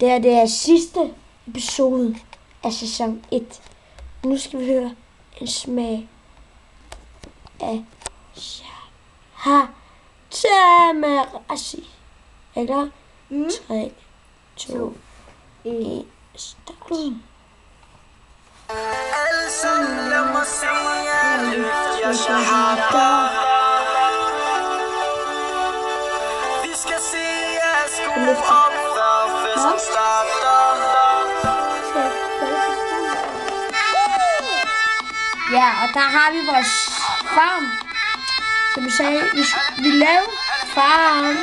Det er sidste episode af sæson 1. Nu skal vi høre en smag af Tamarasi. Er I klar? 3, 2, 1, start. Ja, og der har vi vores farm. Som vi sagde, vi laver farm.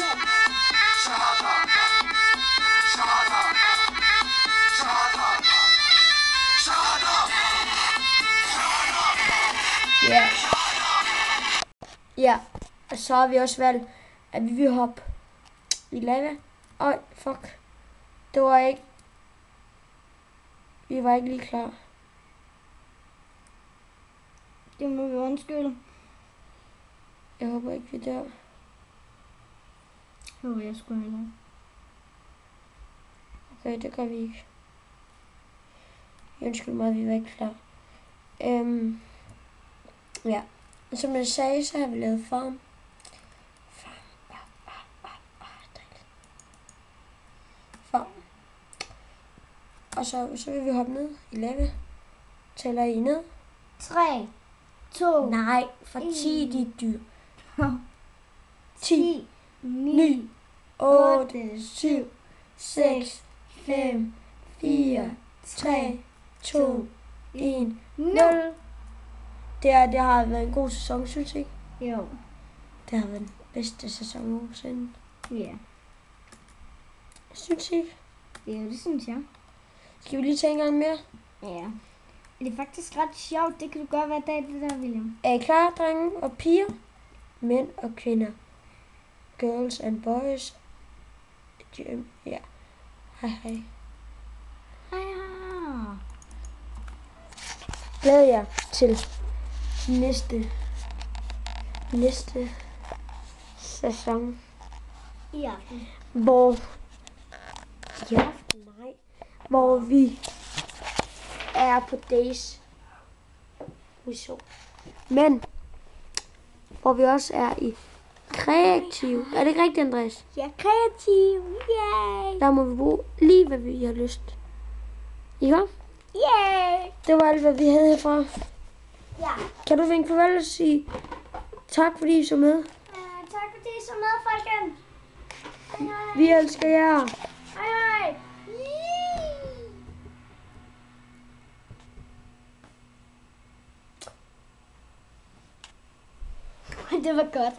Ja. Ja, og så har vi også valgt, at vi vil hoppe i lava. Øj, fuck. Det var ikke... Vi var ikke lige klar. Det må vi undskylde. Jeg håber ikke, vi dør. Jo, jeg skulle heller. Okay, det gør vi ikke. Jeg undskylder mig, at vi var ikke klar. Ja. Og som jeg sagde, så har vi lavet farm. Farm. Og så vil vi hoppe ned i lava. Tæller I ned? 3, 2, Nej, for 10 de dyr. 10, 9, 8, 7, 6, 5, 4, 3, 2, 1, 0. Det har været en god sæson, synes jeg ikke? Jo. Det har været den bedste sæson nogensinde. Ja. Synes I ikke? Ja, det synes jeg. Skal vi lige tage en gang mere? Ja. Det er faktisk ret sjovt. Det kan du godt være dag, det der, William. Er I klar, drenge og piger? Mænd og kvinder. Girls and boys. Ja. Hej hej. Ja. Glæder jer til næste sæson. Ja. Hvor vi er på days. Men hvor vi også er i kreativ. Er det ikke rigtigt, Andreas? Ja, kreativ. Yay. Der må vi bruge lige, hvad vi har lyst. Ikke? Yay. Det var alt, hvad vi havde herfra. Ja. Kan du vinke farvel og sige tak, fordi I så med? Tak fordi I så med, folkens. Hej, hej. Vi elsker jer. Hej, hej. Det var godt.